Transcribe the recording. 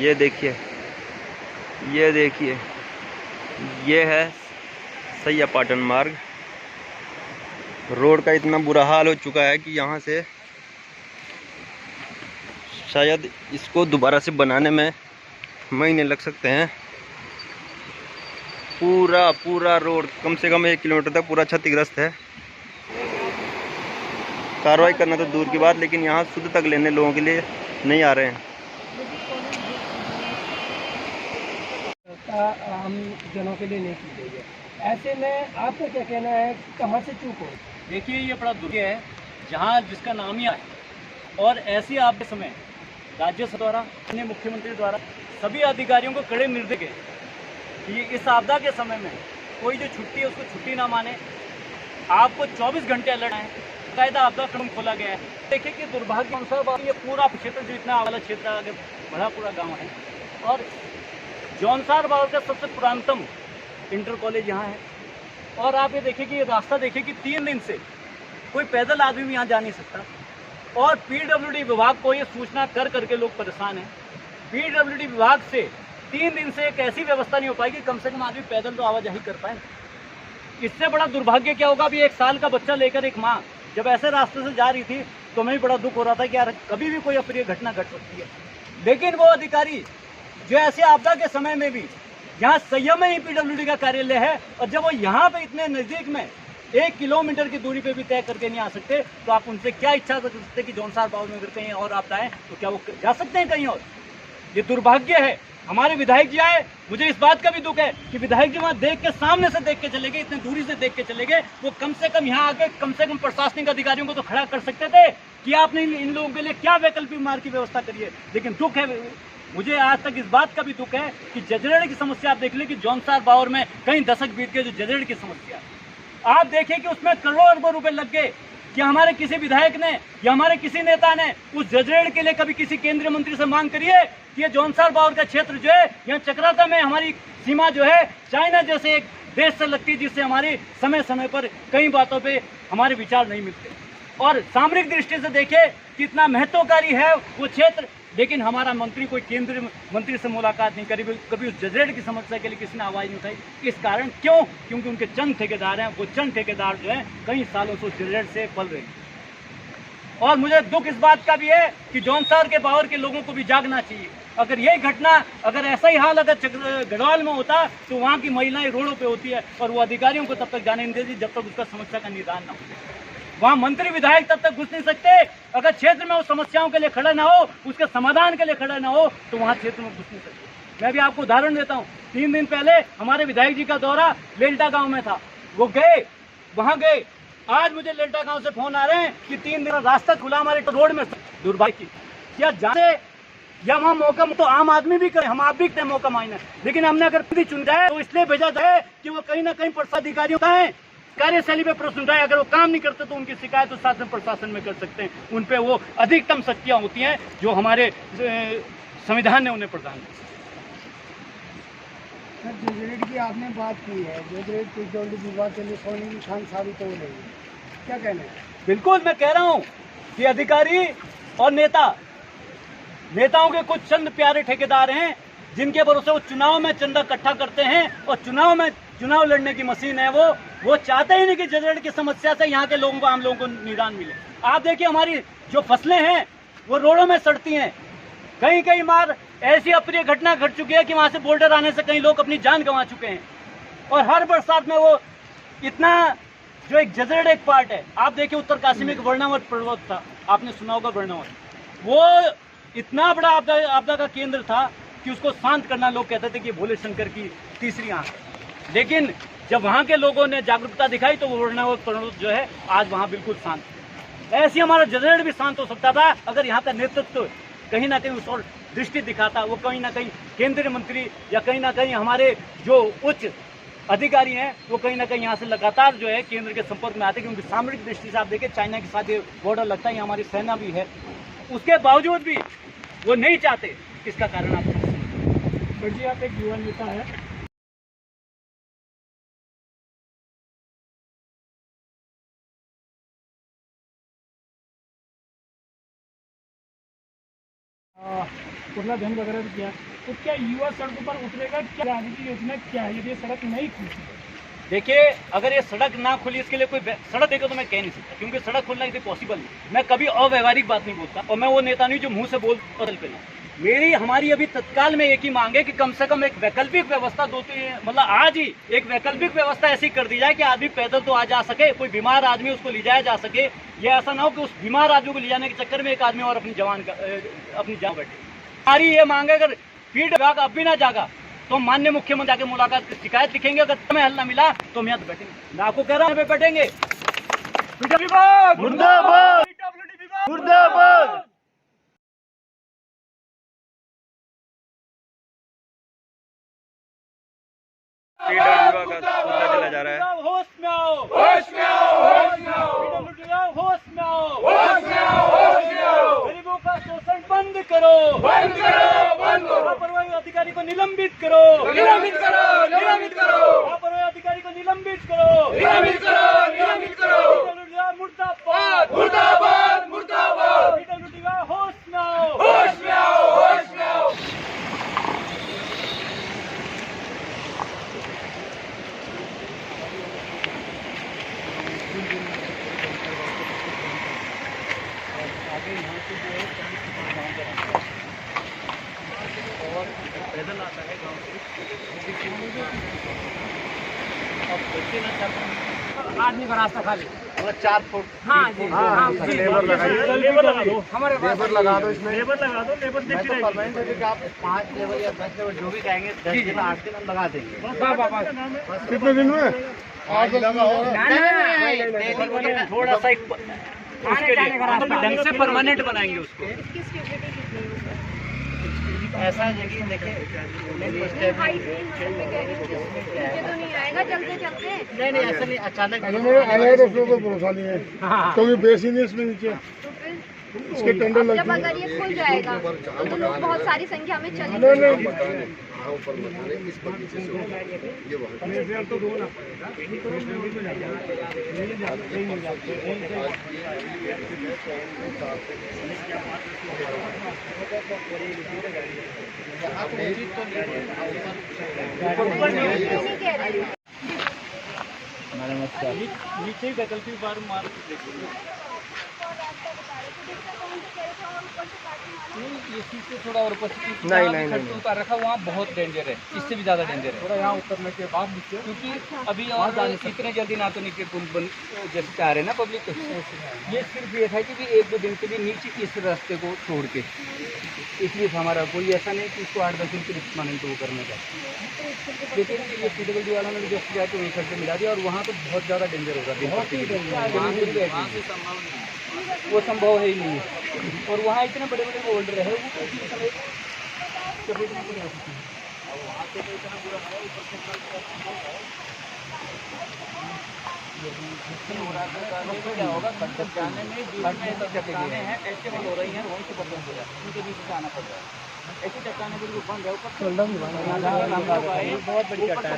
ये देखिए, ये देखिए, ये है सैया पाटन मार्ग। रोड का इतना बुरा हाल हो चुका है कि यहाँ से शायद इसको दोबारा से बनाने में महीने लग सकते हैं। पूरा रोड कम से कम 1 किलोमीटर तक पूरा क्षतिग्रस्त है। कार्रवाई करना तो दूर की बात, लेकिन यहाँ शुद्ध तक लेने लोगों के लिए नहीं आ रहे हैं। हम जनों के लिए नहीं की गई है। ऐसे में आपका क्या कहना है, कहाँ से चूक हो? देखिए, ये बड़ा दुर्भाग्य है जहाँ जिसका नाम ही आए, और ऐसी आपके समय राज्य सरकार द्वारा, अन्य मुख्यमंत्री द्वारा सभी अधिकारियों को कड़े निर्देश है कि इस आपदा के समय में कोई जो छुट्टी है उसको छुट्टी ना माने, आपको 24 घंटे अलर्ट है, कायदा आपदा क्रम खोला गया है। देखिए कि दुर्भाग्य अनुसार ये पूरा क्षेत्र जो इतना वाला क्षेत्र आगे बड़ा पूरा गाँव है, और जौनसार बावर का सबसे पुरातनतम इंटर कॉलेज यहाँ है। और आप ये देखिए कि ये रास्ता देखिए कि 3 दिन से कोई पैदल आदमी भी यहाँ जा नहीं सकता, और पीडब्ल्यूडी विभाग को ये सूचना कर करके लोग परेशान हैं। पीडब्ल्यूडी विभाग से 3 दिन से एक ऐसी व्यवस्था नहीं हो पाएगी कम से कम आदमी पैदल तो आवाजाही कर पाए। इससे बड़ा दुर्भाग्य क्या होगा? अभी 1 साल का बच्चा लेकर एक माँ जब ऐसे रास्ते से जा रही थी तो हमें बड़ा दुख हो रहा था कि यार कभी भी कोई अप्रिय घटना घट सकती है। लेकिन वो अधिकारी जो ऐसे आपदा के समय में भी यहाँ संयम में ही पीडब्ल्यूडी का कार्यालय है, और जब वो यहाँ पे इतने नजदीक में 1 किलोमीटर की दूरी पे भी तय करके नहीं आ सकते, तो आप उनसे क्या इच्छा कर सकते कि जौनसार बाव में अगर कहीं और आपदा है तो क्या वो जा सकते हैं कहीं और? ये दुर्भाग्य है। हमारे विधायक जी आए, मुझे इस बात का भी दुख है कि विधायक जी वहाँ देख के, सामने से देख के चले गए, इतनी दूरी से देख के चले गए। वो कम से कम यहाँ आके कम से कम प्रशासनिक अधिकारियों को तो खड़ा कर सकते थे कि आपने इन लोगों के लिए क्या वैकल्पिक मार्ग की व्यवस्था करी है। लेकिन दुख है, मुझे आज तक इस बात का भी दुख है कि जजरेड़ की समस्या आप देख लें कि जौनसार बावर में कई दशक बीत गए, जो जजरेड़ की समस्या आप देखिए कि उसमें करोड़ों अरबों रुपए लग गए कि हमारे किसी विधायक ने या हमारे किसी नेता ने उस जजरेड़ के लिए कभी किसी केंद्रीय मंत्री से मांग करी है कि ये जौनसार बावर का क्षेत्र जो है, यहाँ चक्राता में हमारी सीमा जो है चाइना जैसे एक देश से लगती है, जिससे हमारे समय समय पर कई बातों पर हमारे विचार नहीं मिलते। और सामरिक दृष्टि से देखें कितना महत्वकारी है वो क्षेत्र, लेकिन हमारा मंत्री कोई केंद्रीय मंत्री से मुलाकात नहीं करी, कभी उस जजरेड़ की समस्या के लिए किसी ने आवाज़ नहीं उठाई। इस कारण क्यों? क्योंकि उनके चंद ठेकेदार हैं, वो चंद ठेकेदार जो हैं कई सालों से उस जजरेड़ से पल रहे हैं। और मुझे दुख इस बात का भी है कि जौनसार के बावर के लोगों को भी जागना चाहिए। अगर यही घटना, अगर ऐसा ही हाल अगर गढ़वाल में होता तो वहाँ की महिलाएं रोडों पर होती है, और वो अधिकारियों को तब तक जाने नहीं देती जब तक उसका समस्या का निदान न हो। वहाँ मंत्री विधायक तब तक घुस नहीं सकते अगर क्षेत्र में उस समस्याओं के लिए खड़ा ना हो, उसके समाधान के लिए खड़ा ना हो, तो वहाँ क्षेत्र में घुस नहीं सकते। मैं भी आपको उदाहरण देता हूँ। 3 दिन पहले हमारे विधायक जी का दौरा लेल्टा गांव में था, वो गए, वहाँ गए। आज मुझे लेल्टा गांव से फोन आ रहे हैं कि 3 दिन रास्ता खुला हमारे रोड में। दुर्भाग्य की क्या जाने, या वहाँ मौका तो आम आदमी भी करे, हम आप भी करते मौका मायने, लेकिन हमने अगर खुद ही चुन जाए तो इसलिए भेजा जाए कि वो कहीं ना कहीं अधिकारियों का है कार्यशैली पे प्रश्न उठाए। अगर वो काम नहीं करते तो उनकी शिकायत तो शासन प्रशासन में कर सकते हैं, उन पे वो अधिकतम शक्तियां होती हैं जो हमारे संविधान ने उन्हें प्रदान की। जजरेड़ की आपने बात की है, जजरेड़ पीडब्ल्यूडी विभाग के लिए सोने की खान साबित हो रही है, क्या कहना है? बिल्कुल, मैं कह रहा हूँ कि अधिकारी और नेताओं के कुछ चंद प्यारे ठेकेदार हैं जिनके भरोसे वो चुनाव में चंदा इकट्ठा करते हैं, और चुनाव लड़ने की मशीन है वो चाहते ही नहीं कि जजरेड़ की समस्या से यहाँ के लोगों को, आम लोगों को निदान मिले। आप देखिए हमारी जो फसलें हैं वो रोडों में सड़ती हैं, कई बार ऐसी अप्रिय घटना घट चुकी है कि वहाँ से बोल्डर आने से कई लोग अपनी जान गंवा चुके हैं। और हर बरसात में वो इतना, जो एक जजरेड़ एक पार्ट है, आप देखिए उत्तरकाशी में एक वर्णावत पर्वत था, आपने सुना होगा वर्णावत, वो इतना बड़ा आपदा का केंद्र था कि उसको शांत करना लोग कहते थे कि भोले शंकर की तीसरी आंख। लेकिन जब वहाँ के लोगों ने जागरूकता दिखाई तो वो वर्णावत पर्वत जो है आज वहाँ बिल्कुल शांत। ऐसे हमारा जजरेड़ भी शांत हो सकता था अगर यहाँ का नेतृत्व कहीं ना कहीं उस और दृष्टि दिखाता। वो कहीं ना कहीं केंद्रीय मंत्री या कहीं ना कहीं हमारे जो उच्च अधिकारी हैं वो कहीं ना कहीं यहाँ से लगातार जो है केंद्र के संपर्क में आते, क्योंकि सामरिक दृष्टि से आप देखें चाइना के साथ ये बॉर्डर लगता है, हमारी सेना भी है, उसके बावजूद भी वो नहीं चाहते। इसका कारण आप जी, आप एक युवा नेता है, कितना धन वगैरह भी किया? तो क्या युवा सड़कों पर उतरेगा? क्या आगे की योजना क्या है यदि ये सड़क नहीं खुलती? देखिए, अगर ये सड़क ना खुली, इसके लिए कोई सड़क देगा तो मैं कह नहीं सकता, क्योंकि सड़क खुलना इसे पॉसिबल नहीं। मैं कभी अव्यवहारिक बात नहीं बोलता, और मैं वो नेता नहीं जो मुंह से बोल बदल करी। हमारी अभी तत्काल में एक ही मांग है कि कम से कम एक वैकल्पिक व्यवस्था मतलब आज ही एक वैकल्पिक व्यवस्था ऐसी कर दी जाए कि आदमी पैदल तो आ जा सके, कोई बीमार आदमी उसको ले जाया जा सके। ये ऐसा ना हो कि उस बीमार आदमी को ले जाने के चक्कर में एक आदमी और अपनी जान बैठे। हमारी ये मांग है, अगर फील्ड विभाग अब भी ना जागा तो माननीय मुख्यमंत्री जाके मुलाकात की शिकायत लिखेंगे। अगर तुम्हें हल ना मिला तो हम यहाँ तो बैठेंगे, मैं आपको कह रहा हूँ बैठेंगे। मुर्दाबाद, मुर्दाबाद। का मुद्दा चला जा रहा है। होश में आओ, होश में आओ, होश में आओ, होश में आओ, होश में आओ, होश में आओ। गरीबों का शोषण बंद करो, बंद करो, बंद करो। लापरवाही अधिकारी को निलंबित करो, निलंबित करो, निलंबित करो। लापरवाही अधिकारी को निलंबित करो, निलंबित करो, निलंबित करो। मुर्दाबाद, मुर्दाबाद, मुर्दाबाद। होश में आओ, होश में आओ, होश में आओ। आगे यहाँ से जो है और पैदल आता है गाँव से। अब बच्चे ना चाहते आदमी का रास्ता खाली, 4 फुट। हाँ जी, हाँ, लेबर लगा दो, हमारे लेबर लगा दो इसमें। लेबर लगा दो, लेबर मैं तो परमानेंट है कि आप 5 लेबर या 10 लेबर जो भी कहेंगे 10 दिन 8 दिन हम लगा देंगे। कितने दिन में? आज लगा होगा। थोड़ा सा उसके लिए ढंग से परमानेंट बनाएंगे उसको। ऐसा जगह देखिए नहीं आएगा चलते चलते। नहीं ऐसा नहीं, अचानक उसमें कोई भरोसा नहीं है, क्योंकि बेस ही नहीं इसमें नीचे इसके टेंडर जब अगर ये खुल जाएगा तो लोग बहुत सारी संख्या में चले। नीचे वैकल्पिक बार मार ये चीज से थोड़ा और नहीं ऊपर रखा वहाँ बहुत डेंजर है, इससे भी ज्यादा डेंजर है। थोड़ा यहाँ उतरने के बाद नीचे, क्योंकि अभी और इतने जल्दी ना तो नीचे पुल बन जैसे चाह रहे ना पब्लिक, ये सिर्फ ये था कि भी 1-2 दिन के लिए नीचे इस रास्ते को छोड़ के, इसलिए हमारा कोई ऐसा नहीं कि इसको 8-10 दिन के रिश्मा नहीं तो वो करने का। लेकिन ये PWD वालों ने जैसे जाके वही खर्चे मिला दिया, और वहाँ तो बहुत ज़्यादा डेंजर होगा, वो संभव है ही नहीं है। और वहाँ इतने बड़े बड़े होल्डर है, वो किसी समय चपेट में नहीं आ सकते। वहाँ से तो इतना बुरा है, क्या होगा चट्टाने में चट्टाने हैं ऐसे बंद हो रही हैं, वहीं से बंद हो जाए, उनके बीच से आना पड़ रहा है। ऐसी चट्टाने बिल्कुल बंद है, ऊपर बहुत बड़ी चट्टान।